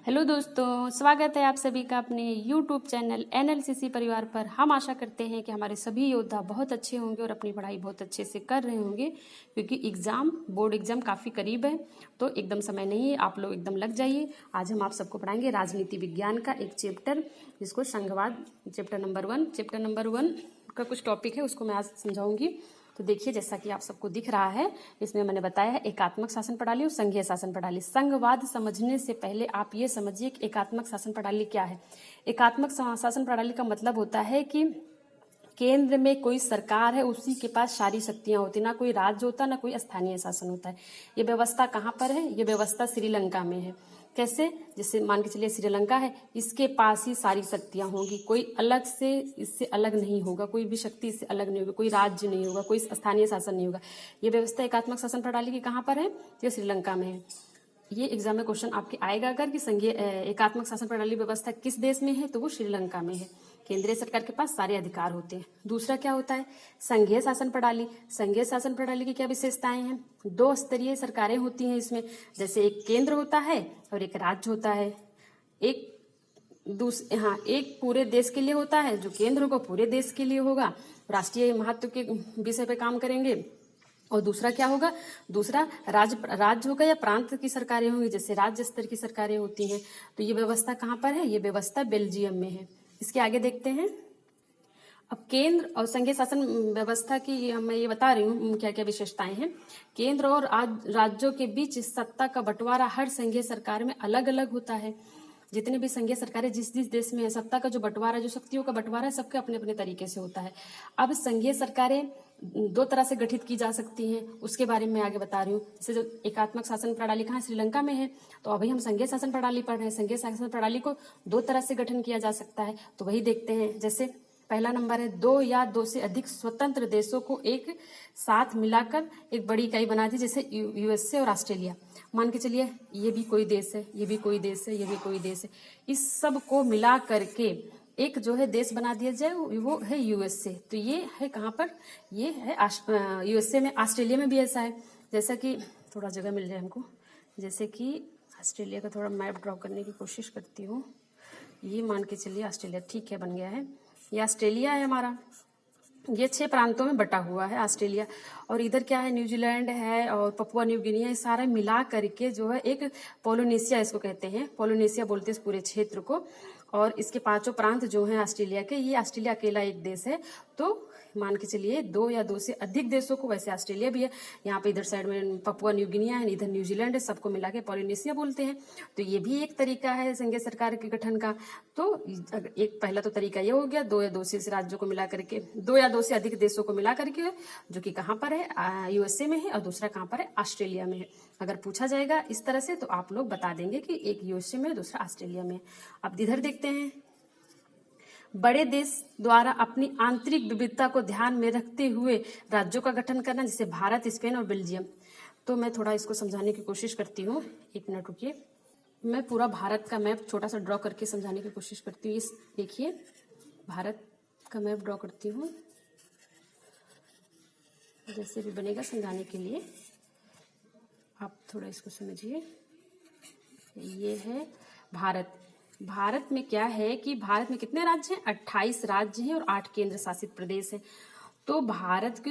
Hello दोस्तों, स्वागत है आप सभी का अपने YouTube चैनल एनएलसीसी परिवार पर। हम आशा करते हैं कि हमारे सभी योद्धा बहुत अच्छे होंगे और अपनी पढ़ाई बहुत अच्छे से कर रहे होंगे, क्योंकि बोर्ड एग्जाम काफ़ी करीब है। तो एकदम समय नहीं है, आप लोग एकदम लग जाइए। आज हम आप सबको पढ़ाएंगे राजनीति विज्ञान का एक चैप्टर, जिसको संघवाद चैप्टर नंबर वन का कुछ टॉपिक है, उसको मैं आज समझाऊंगी। तो देखिए, जैसा कि आप सबको दिख रहा है, इसमें मैंने बताया है एकात्मक शासन प्रणाली और संघीय शासन प्रणाली। संघवाद समझने से पहले आप ये समझिए कि एकात्मक शासन प्रणाली क्या है। एकात्मक शासन प्रणाली का मतलब होता है कि केंद्र में कोई सरकार है, उसी के पास सारी शक्तियां होती, ना कोई राज्य होता, ना कोई स्थानीय शासन होता है। ये व्यवस्था कहाँ पर है? ये व्यवस्था श्रीलंका में है। कैसे? जैसे मान के चलिए श्रीलंका है, इसके पास ही सारी शक्तियां होंगी, कोई अलग से इससे अलग नहीं होगा, कोई भी शक्ति इससे अलग नहीं होगा, कोई राज्य नहीं होगा, कोई स्थानीय शासन नहीं होगा। ये व्यवस्था एकात्मक शासन प्रणाली की कहाँ पर है? ये श्रीलंका में है। ये एग्जाम में क्वेश्चन आपके आएगा अगर कि संघीय एकात्मक शासन प्रणाली व्यवस्था किस देश में है, तो वो श्रीलंका में है। केंद्रीय सरकार के पास सारे अधिकार होते हैं। दूसरा क्या होता है? संघीय शासन प्रणाली। संघीय शासन प्रणाली की क्या विशेषताएं हैं? 2 स्तरीय सरकारें होती हैं इसमें। जैसे एक केंद्र होता है और एक राज्य होता है। एक पूरे देश के लिए होता है, जो केंद्र होगा पूरे देश के लिए होगा, राष्ट्रीय महत्व के विषय पे काम करेंगे। और दूसरा क्या होगा? दूसरा राज्य होगा या प्रांत की सरकारें होंगी, जैसे राज्य स्तर की सरकारें होती हैं। तो ये व्यवस्था कहाँ पर है? ये व्यवस्था बेल्जियम में है। इसके आगे देखते हैं। अब केंद्र और संघीय शासन व्यवस्था की मैं ये बता रही हूँ क्या क्या विशेषताएं हैं। केंद्र और राज्यों के बीच सत्ता का बंटवारा हर संघीय सरकार में अलग अलग होता है। जितने भी संघीय सरकारें जिस जिस देश में है, सत्ता का जो बंटवारा, जो शक्तियों का बंटवारा है, सबके अपने अपने तरीके से होता है। अब संघीय सरकारें 2 तरह से गठित की जा सकती हैं, उसके बारे में आगे बता रही हूँ। जैसे जो एकात्मक शासन प्रणाली कहाँ? श्रीलंका में है। तो अभी हम संघीय शासन प्रणाली पढ़ रहे हैं। संघीय शासन प्रणाली को 2 तरह से गठन किया जा सकता है, तो वही देखते हैं। जैसे पहला नंबर है 2 या 2 से अधिक स्वतंत्र देशों को एक साथ मिलाकर एक बड़ी इकाई बना दी, जैसे यूएसए और ऑस्ट्रेलिया। मान के चलिए ये भी कोई देश है, ये भी कोई देश है, ये भी कोई देश है। इस सब को मिला करके एक जो है देश बना दिया जाए, वो है यूएसए। तो ये है कहाँ पर? ये है यूएसए में। ऑस्ट्रेलिया में भी ऐसा है। जैसा कि थोड़ा जगह मिल जाए हमको, जैसे कि ऑस्ट्रेलिया का थोड़ा मैप ड्रॉ करने की कोशिश करती हूँ। ये मान के चलिए ऑस्ट्रेलिया, ठीक है, बन गया है। ये ऑस्ट्रेलिया है हमारा। ये 6 प्रांतों में बटा हुआ है ऑस्ट्रेलिया। और इधर क्या है? न्यूजीलैंड है और पपुआ न्यू गिनी है। ये सारा मिला करके जो है एक पोलिनेशिया इसको कहते हैं। पोलिनेशिया बोलते हैं इस पूरे क्षेत्र को। और इसके 5 प्रांत जो हैं ऑस्ट्रेलिया के, ये ऑस्ट्रेलिया अकेला एक देश है। तो मान के चलिए 2 या 2 से अधिक देशों को, वैसे ऑस्ट्रेलिया भी है, यहाँ पे इधर साइड में पपुआ न्यू गिनिया है, इधर न्यूजीलैंड है, सबको मिला के पोलिनेशिया बोलते हैं। तो ये भी एक तरीका है संघीय सरकार के गठन का। तो एक पहला तो तरीका ये हो गया, 2 या 2 से राज्यों को मिला करके, 2 या 2 से अधिक देशों को मिला करके, जो कि कहाँ पर है? यूएसए में है। और दूसरा कहाँ पर है? ऑस्ट्रेलिया में है। अगर पूछा जाएगा इस तरह से तो आप लोग बता देंगे कि एक यूएसए में है, दूसरा ऑस्ट्रेलिया में। अब इधर देखते हैं। बड़े देश द्वारा अपनी आंतरिक विविधता को ध्यान में रखते हुए राज्यों का गठन करना, जैसे भारत, स्पेन और बेल्जियम। तो मैं थोड़ा इसको समझाने की कोशिश करती हूँ, 1 मिनट रुकिए। मैं पूरा भारत का मैप छोटा सा ड्रॉ करके समझाने की कोशिश करती हूँ। इस देखिए, भारत का मैप ड्रॉ करती हूँ, जैसे भी बनेगा समझाने के लिए। आप थोड़ा इसको समझिए। ये है भारत। भारत में क्या है कि भारत में कितने राज्य हैं? 28 राज्य हैं और 8 केंद्र शासित प्रदेश हैं। तो भारत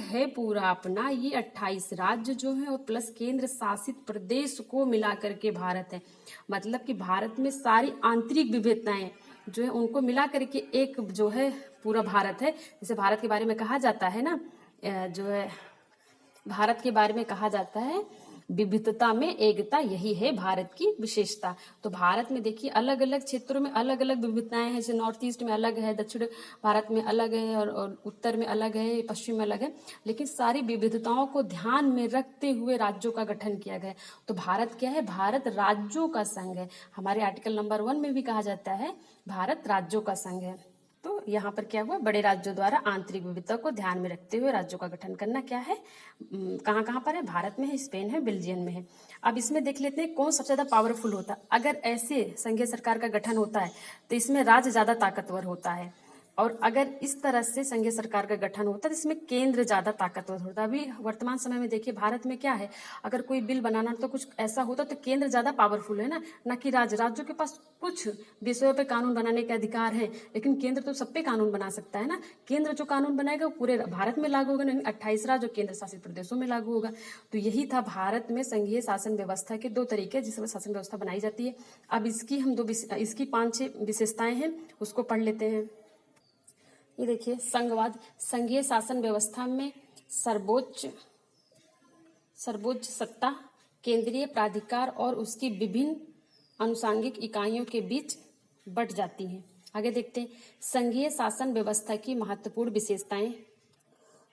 है पूरा अपना, ये 28 राज्य जो है और प्लस केंद्र शासित प्रदेश को मिला करके भारत है। मतलब कि भारत में सारी आंतरिक विविधताएं जो है उनको मिला करके एक जो है पूरा भारत है। जैसे भारत के बारे में कहा जाता है ना, जो है भारत के बारे में कहा जाता है विविधता में एकता, यही है भारत की विशेषता। तो भारत में देखिए अलग अलग क्षेत्रों में अलग अलग विविधताएं हैं। जैसे नॉर्थ ईस्ट में अलग है, दक्षिण भारत में अलग है, और उत्तर में अलग है, पश्चिम में अलग है। लेकिन सारी विविधताओं को ध्यान में रखते हुए राज्यों का गठन किया गया। तो भारत क्या है? भारत राज्यों का संघ है। हमारे आर्टिकल नंबर 1 में भी कहा जाता है भारत राज्यों का संघ है। तो यहाँ पर क्या हुआ? बड़े राज्यों द्वारा आंतरिक विविधता को ध्यान में रखते हुए राज्यों का गठन करना क्या है? कहाँ कहाँ पर है? भारत में है, स्पेन है, बेल्जियम में है। अब इसमें देख लेते हैं कौन सबसे ज्यादा पावरफुल होता है। अगर ऐसे संघीय सरकार का गठन होता है तो इसमें राज्य ज्यादा ताकतवर होता है। और अगर इस तरह से संघीय सरकार का गठन होता है तो इसमें केंद्र ज्यादा ताकतवर होता है। अभी वर्तमान समय में देखिए भारत में क्या है, अगर कोई बिल बनाना तो कुछ ऐसा होता तो केंद्र ज्यादा पावरफुल है ना कि राज्यों के पास कुछ विषयों पे कानून बनाने के अधिकार है, लेकिन केंद्र तो सब पे कानून बना सकता है ना। केंद्र जो कानून बनाएगा वो पूरे भारत में लागू होगा, नहीं 28 राज्य जो केंद्र शासित प्रदेशों में लागू होगा। तो यही था भारत में संघीय शासन व्यवस्था के दो तरीके जिसमें शासन व्यवस्था बनाई जाती है। अब इसकी हम इसकी 5-6 विशेषताएं हैं, उसको पढ़ लेते हैं। ये देखिए, संघवाद। संघीय शासन व्यवस्था में सर्वोच्च सत्ता केंद्रीय प्राधिकार और उसकी विभिन्न अनुषांगिक इकाइयों के बीच बंट जाती है। आगे देखते हैं संघीय शासन व्यवस्था की महत्वपूर्ण विशेषताएं।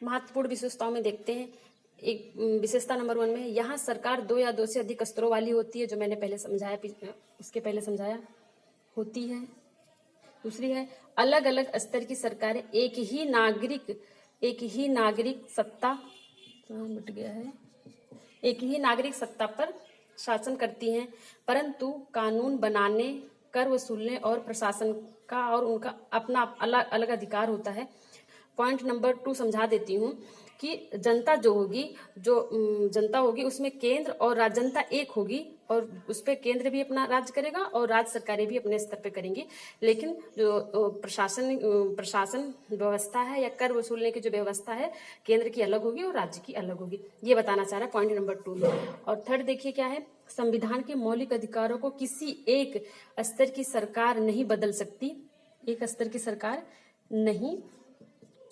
महत्वपूर्ण विशेषताओं में देखते हैं, एक विशेषता नंबर 1 में यहाँ सरकार 2 या 2 से अधिक स्तरों वाली होती है, जो मैंने पहले समझाया होती है। दूसरी है अलग अलग स्तर की सरकारें एक ही नागरिक सत्ता पर शासन करती हैं, परंतु कानून बनाने, कर वसूलने और प्रशासन का और उनका अपना अलग अलग अधिकार होता है। पॉइंट नंबर 2 समझा देती हूँ कि जनता होगी उसमें केंद्र और जनता एक होगी और उस पर केंद्र भी अपना राज्य करेगा और राज्य सरकारें भी अपने स्तर पे करेंगी, लेकिन जो प्रशासन व्यवस्था है या कर वसूलने की जो व्यवस्था है केंद्र की अलग होगी और राज्य की अलग होगी। ये बताना चाह रहा है पॉइंट नंबर 2 में। और थर्ड देखिए क्या है, संविधान के मौलिक अधिकारों को किसी एक स्तर की सरकार नहीं बदल सकती। एक स्तर की सरकार नहीं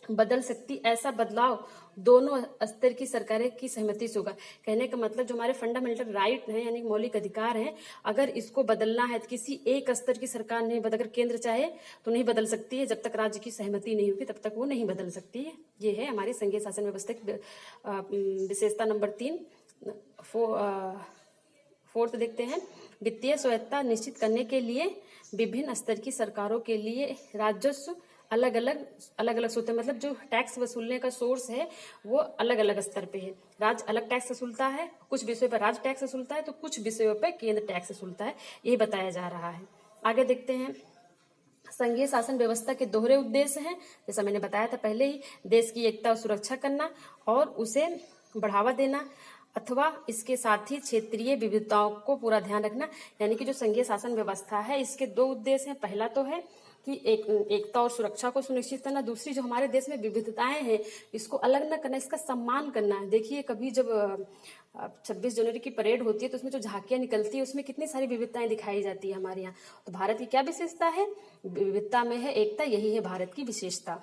बदल सकती, ऐसा बदलाव दोनों स्तर की सरकारें की सहमति से होगा। कहने का मतलब जो हमारे फंडामेंटल राइट हैं यानी मौलिक अधिकार हैं, अगर इसको बदलना है तो किसी एक स्तर की सरकार नहीं बदल, अगर केंद्र चाहे तो नहीं बदल सकती है, जब तक राज्य की सहमति नहीं होगी तब तक वो नहीं बदल सकती है। ये है हमारी संघीय शासन व्यवस्था की विशेषता नंबर 3। फोर्थ देखते हैं, वित्तीय स्वायत्ता निश्चित करने के लिए विभिन्न स्तर की सरकारों के लिए राजस्व अलग अलग होते हैं, मतलब जो टैक्स वसूलने का सोर्स है वो अलग अलग स्तर पे है। राज्य अलग टैक्स वसूलता है, कुछ विषयों पर राज्य टैक्स वसूलता है तो कुछ विषयों पर केंद्र टैक्स वसूलता है, यही बताया जा रहा है। आगे देखते हैं, संघीय शासन व्यवस्था के दोहरे उद्देश्य हैं, जैसा मैंने बताया था पहले ही, देश की एकता और सुरक्षा करना और उसे बढ़ावा देना, अथवा इसके साथ ही क्षेत्रीय विविधताओं को पूरा ध्यान रखना। यानी कि जो संघीय शासन व्यवस्था है इसके 2 उद्देश्य हैं। पहला तो है कि एकता और सुरक्षा को सुनिश्चित करना, दूसरी जो हमारे देश में विविधताएं हैं इसको अलग न करना, इसका सम्मान करना है। देखिए कभी जब 26 जनवरी की परेड होती है तो उसमें जो झांकियां निकलती है उसमें कितनी सारी विविधताएं दिखाई जाती है हमारे यहाँ। तो भारत की क्या विशेषता है, विविधता में है एकता, यही है भारत की विशेषता।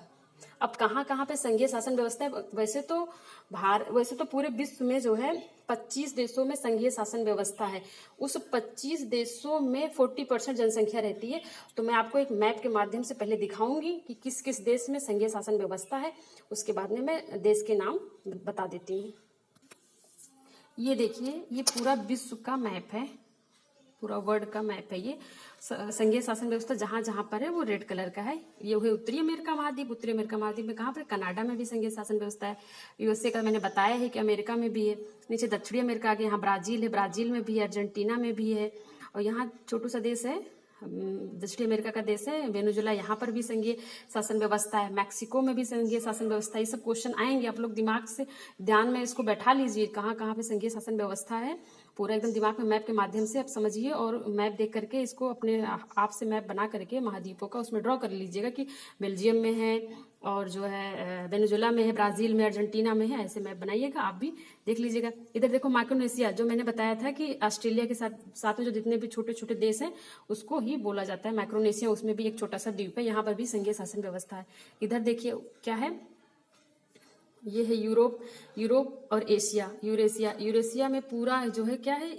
अब कहाँ पे संघीय शासन व्यवस्था है, वैसे तो पूरे विश्व में जो है 25 देशों में संघीय शासन व्यवस्था है। उस 25 देशों में 40% जनसंख्या रहती है। तो मैं आपको एक मैप के माध्यम से पहले दिखाऊंगी कि किस किस देश में संघीय शासन व्यवस्था है, उसके बाद में मैं देश के नाम बता देती हूँ। ये देखिए, ये पूरा विश्व का मैप है, पूरा वर्ल्ड का मैप है। ये संघीय शासन व्यवस्था जहां जहां पर है वो रेड कलर का है। ये हुए उत्तरी अमेरिका महाद्वीप। उत्तरी अमेरिका महाद्वीप में कहाँ पर, कनाडा में भी संघीय शासन व्यवस्था है। यूएसए का मैंने बताया है कि अमेरिका में भी है। नीचे दक्षिणी अमेरिका आ गया, यहाँ ब्राजील है, ब्राजील में भी है, अर्जेंटीना में भी है। और यहाँ छोटू सा देश है, दक्षिणी अमेरिका का देश है वेनेजुएला, यहाँ पर भी संघीय शासन व्यवस्था है। मैक्सिको में भी संघीय शासन व्यवस्था। ये सब क्वेश्चन आएंगे, आप लोग दिमाग से ध्यान में इसको बैठा लीजिए, कहाँ कहाँ पे संघीय शासन व्यवस्था है, पूरा एकदम दिमाग में मैप के माध्यम से आप समझिए। और मैप देख करके इसको अपने आप से मैप बना करके महाद्वीपों का उसमें ड्रॉ कर लीजिएगा कि बेल्जियम में है और जो है वेनेजुएला में है, ब्राजील में, अर्जेंटीना में है, ऐसे मैप बनाइएगा, आप भी देख लीजिएगा। इधर देखो माइक्रोनेशिया, जो मैंने बताया था कि ऑस्ट्रेलिया के साथ में जो जितने भी छोटे छोटे देश हैं उसको ही बोला जाता है माइक्रोनेशिया। उसमें भी एक छोटा सा द्वीप है, यहाँ पर भी संघीय शासन व्यवस्था है। इधर देखिए क्या है, ये है यूरोप और एशिया, यूरेशिया में पूरा जो है क्या है,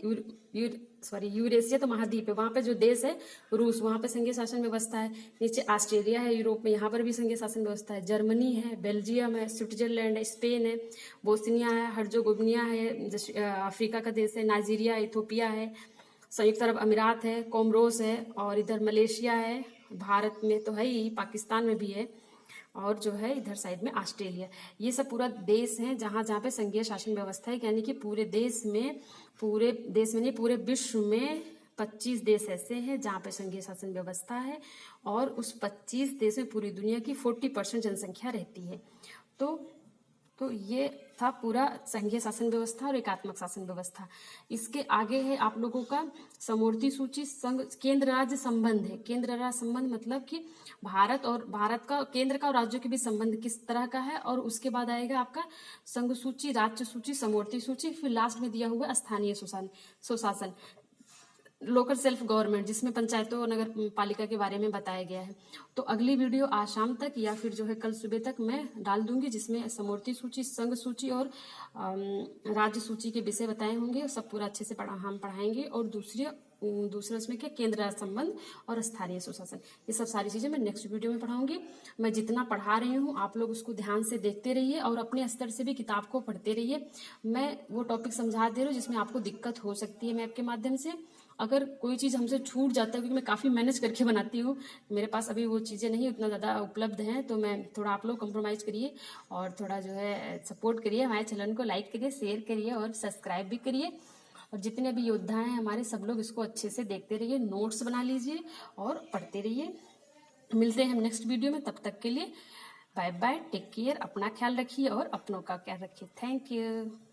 यूरेशिया तो महाद्वीप है, वहां पे जो देश है रूस, वहां पे संघीय शासन व्यवस्था है। नीचे ऑस्ट्रेलिया है यूरोप में, यहाँ पर भी संघीय शासन व्यवस्था है। जर्मनी है, बेल्जियम है, स्विट्जरलैंड है, स्पेन है, बोस्निया है, हर्जोगोविना है, अफ्रीका का देश है, नाइजीरिया, इथोपिया है, संयुक्त अरब अमीरात है, कोमरोस है, और इधर मलेशिया है, भारत में तो है ही, पाकिस्तान में भी है, और जो है इधर साइड में ऑस्ट्रेलिया। ये सब पूरा देश है जहां जहां पे संघीय शासन व्यवस्था है। यानी कि पूरे देश में नहीं, पूरे विश्व में 25 देश ऐसे हैं जहाँ पे संघीय शासन व्यवस्था है और उस 25 देश में पूरी दुनिया की 40% जनसंख्या रहती है। तो ये था पूरा संघीय शासन व्यवस्था और एकात्मक शासन व्यवस्था। इसके आगे है आप लोगों का समवर्ती सूची संघ केंद्र राज्य संबंध है। केंद्र राज्य संबंध मतलब कि भारत का केंद्र का और राज्यों के बीच संबंध किस तरह का है, और उसके बाद आएगा आपका संघ सूची, राज्य सूची, समवर्ती सूची, फिर लास्ट में दिया हुआ स्थानीय सुशासन, लोकल सेल्फ गवर्नमेंट, जिसमें पंचायतों और नगर पालिका के बारे में बताया गया है। तो अगली वीडियो आज शाम तक या फिर जो है कल सुबह तक मैं डाल दूंगी, जिसमें समवर्ती सूची, संघ सूची और राज्य सूची के विषय बताए होंगे। सब पूरा अच्छे से हम पढ़ाएंगे। और दूसरा उसमें क्या, केंद्र राज्य संबंध और स्थानीय सुशासन, ये सब सारी चीजें मैं नेक्स्ट वीडियो में पढ़ाऊंगी। मैं जितना पढ़ा रही हूँ आप लोग उसको ध्यान से देखते रहिए और अपने स्तर से भी किताब को पढ़ते रहिए। मैं वो टॉपिक समझा दे रही हूँ जिसमें आपको दिक्कत हो सकती है मैप के माध्यम से। अगर कोई चीज़ हमसे छूट जाता है, क्योंकि मैं काफ़ी मैनेज करके बनाती हूँ, मेरे पास अभी वो चीज़ें नहीं उतना ज़्यादा उपलब्ध हैं, तो मैं थोड़ा आप लोग कंप्रोमाइज़ करिए और थोड़ा जो है सपोर्ट करिए, हमारे चैनल को लाइक करिए, शेयर करिए और सब्सक्राइब भी करिए। और जितने भी योद्धा हैं हमारे, सब लोग इसको अच्छे से देखते रहिए, नोट्स बना लीजिए और पढ़ते रहिए। मिलते हैं हम नेक्स्ट वीडियो में, तब तक के लिए बाय बाय, टेक केयर, अपना ख्याल रखिए और अपनों का ख्याल रखिए। Thank you.